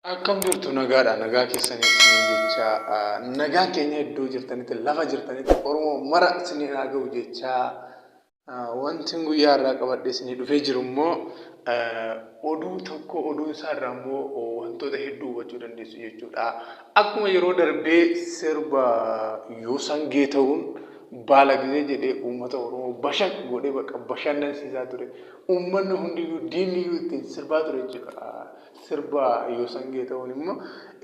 Akkam jirtu nagaadha. Nagaa keessaniif isin jecha nagaa keenya iddoo jirtanitti lafa jirtanitti Oromoo mara isin haa ga'u jecha wanti guyyaa irraa qabadhe isin dhufee jiru immoo oduu tokko oduun isaa irraa immoo wantoota hedduu hubachuu dandeessu jechuudha. Akkuma yeroo darbee sirba Yoosan Geeta'uun baala gisee jedhee uummata Oromoo bashaq godhee bakka bashannansiisaa ture. Uummanni hundiyyuu diinniyyuu ittiin sirbaa ture jechuudha. Sirba Yoosan Geeta'uun immoo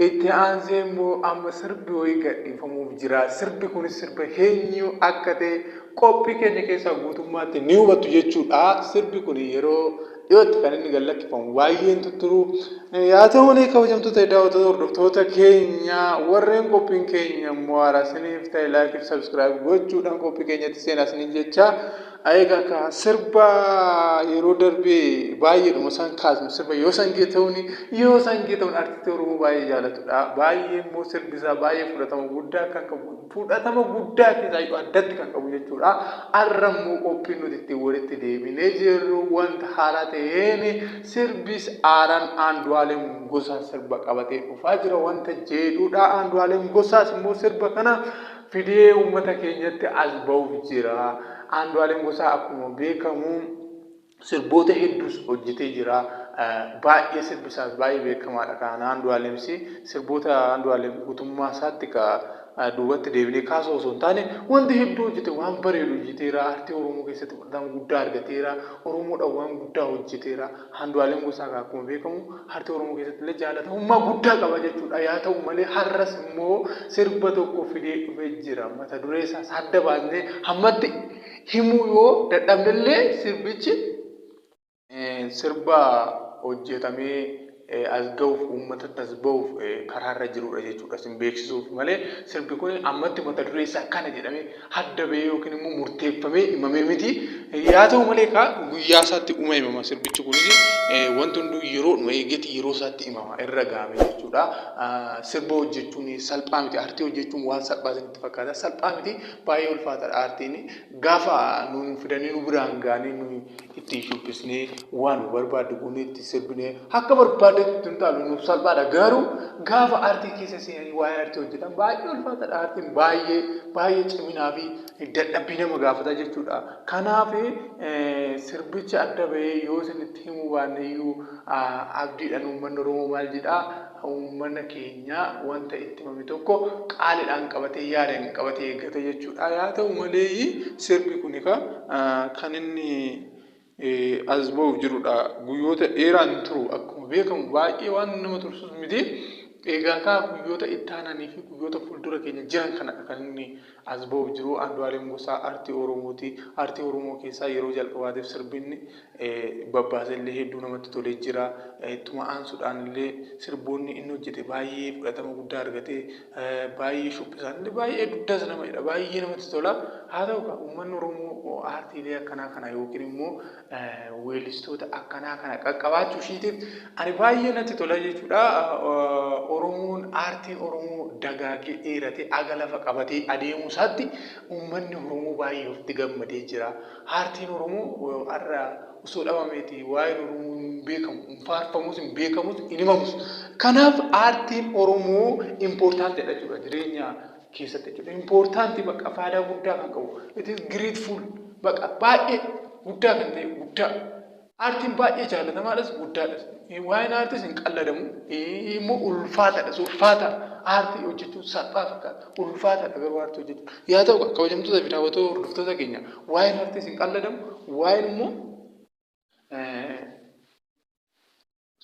itti aansee immoo amma sirbi wayii gadhiifamuuf jira. Sirbi kunis sirba eenyu akka ta'e qophii keenya keessaa guutummaatti ni hubattu jechuudha. Sirbi kun yeroo dhiyootti kan inni gallakkifamu baay'een tutturu. Yaa ta'u malee kabajamtoota daawwattoota hordoftoota keenya warreen qophiin keenya immoo haara isiniif ta'e laayikii fi sabskiraayib gochuudhaan qophii keenyatti seenaa isiniin jecha egaa sirba yeroo darbee baay'eedhuma isaan kaasnu sirba Yoosan Geeta'uun artistii Oromoo baay'ee jaalatudha. Baay'ee immoo sirbi isaa baay'ee fudhatama guddaa kan qabu fudhatama guddaa keessaa addatti kan qabu jechuudha. Har'a immoo qophiin nuti ittiin walitti deebinee jirru wanta haaraa ta'een sirbis aaraan Andu'aalem Gosaa sirba qabatee dhufaa jira wanta jedhudha. Andu'aalem Gosaas immoo sirba kana fidee uummata keenyatti as ba'uuf jira. Andu'aalem Gosaa akkuma beekamu sirboota hedduus hojjetee jira. Baay'ee sirbi isaas baay'ee beekamaadha. Kan Andu'aalemsi sirboota Andu'aalem guutummaa isaatti duubatti deebinee kaasuu osoo hin taane wanti hedduu hojjete waan bareedu hojjeteera. Aartii Oromoo keessatti fudhatama guddaa argateera. Oromoodhaan waan guddaa hojjeteera. Andu'aalem Gosaa akkuma beekamu aartii Oromoo keessatti illee jaalatamummaa guddaa qaba jechuudha. Yaa ta'u malee har'as immoo sirba tokko fidee dhufee jira. Mata duree isaas adda baasnee hammatti himuu yoo dadhabnellee sirbichi sirba hojjetamee as ga'uuf uummatatti as ba'uuf karaarra jirudha jechuudha. Isin beeksisuuf malee sirbi kun ammatti mata duree isaa kana jedhamee adda ba'ee yookiin immoo murteeffamee himamee miti. Yaa ta'u malee guyyaa isaatti himama sirbichi kunis wanti hunduu yeroodhuma eegetti yeroo isaatti himama irra gaame jechuudha. Sirba hojjechuun salphaa miti. Aartii hojjechuun waan salphaa isinitti fakkaata. Salphaa miti baay'ee ulfaataadha aartiin. Gaafa nuun fidanii nu biraan gaanii nuyi itti shubbisnee waan nu barbaaddu kun itti sirbinee akka barbaadetti hin taalu nuuf salphaadha. Garuu gaafa aartii keessa seenanii waa'ee aartii hojjetan baay'ee ulfaataadha. Aartiin baay'ee ciminaa fi dadhabbii nama gaafata jechuudha. Kanaaf sirbicha adda bahee yoo isinitti himuu baanne iyyuu abdiidhaan uummanni Oromoo maal jedhaa uummanni keenya wanta itti himame tokko qaaliidhaan qabatee yaadaan qabatee eeggata jechuudha. Yaa ta'u malee sirbi kun kan inni as ba'uuf jirudha. Guyyoota dheeraan turu akkuma beekamu baay'ee waan nama tursus miti. Egaa guyyoota itti aananii fi guyyoota fuuldura keenya jiran kanadha kan inni as ba'uuf jiru. Andu'aalem Gosaa aartii Oromooti. Aartii Oromoo keessaa yeroo jalqabaatiif sirbinni babbaasallee hedduu namatti tolee jira. Ittuma aansuudhaan illee sirboonni inni hojjete baay'ee fudhatama guddaa argatee baay'ee shubbisaan illee baay'ee duddaas namadha. Baay'ee namatti tola. Haa ta'u uummanni Oromoo aartiilee akkanaa kana yookiin immoo weellistoota akkanaa kana qaqqabaachuu ishiitiif ani baay'ee natti tola jechuudha. Oromoon aartiin Oromoo dagaagee dheeratee aga lafa qabatee adeemuu isaatti uummanni Oromoo baay'ee ofitti gammadee jira. Aartiin Oromoo har'a osoo dhabameeti waa'een Oromoo hin beekamu, hin faarfamus, hin beekamus, hin himamus. Kanaaf aartiin Oromoo impoortaantiidha jechuudha jireenya keessatti jechuudha. Impoortaantii bakka faayidaa guddaa kan qabu. It is grateful bakka baay'ee guddaa kan ta'e guddaa. Aartiin baay'ee jaalatamaadhas guddaadhas. Waa'een aartiis hin qalladamu. Immoo ulfaataadhas. Ulfaata aartii hojjechuun salphaa fakkaata. Ulfaataadha garuu aartii hojjechuun. Yaa ta'u kabajamtoota fi daawwattoota hordoftoota keenya waa'een aartiis hin qalladamu. Waa'een immoo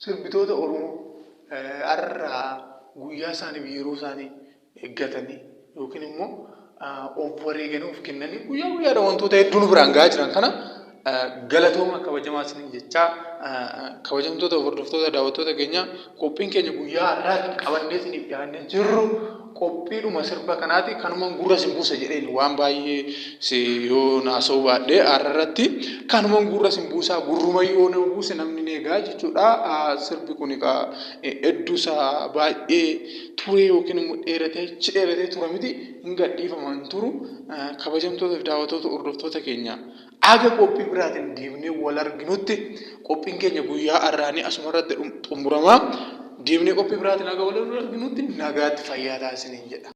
sirbitoota Oromoo har'a guyyaa isaanii fi yeroo isaanii eeggatanii yookiin immoo of wareeganii of kennanii guyyaa guyyaadhaan wantoota hedduu nu biraan gahaa jiran kana galatooma kabajamaa isiniin jechaa kabajamtoota hordoftoota daawwattoota keenya qophiin keenya guyyaa har'aatti qabannee isiniif dhiyaannee jirru qophiidhuma sirba kanaati kanumaan gurra isin buusa jedheen waan baay'ee yoo naasa'uu baadhee har'arratti kanumaan gurra isin buusaa gurruma yoo nama buuse namni neegaa jechuudha. Sirbi kun hedduusaa baay'ee turee yookiin immoo dheeratee tura miti hin gadhiifama hin turu. Kabajamtoota fi daawwattoota hordoftoota keenya aga qophii biraatiin deemnee wal arginutti qophiin keenya guyyaa har'aanii asumarratti xumurama. Deemnee qophii biraatiin haga wal arginutti nagaatti fayyaa taasisaniin jedha.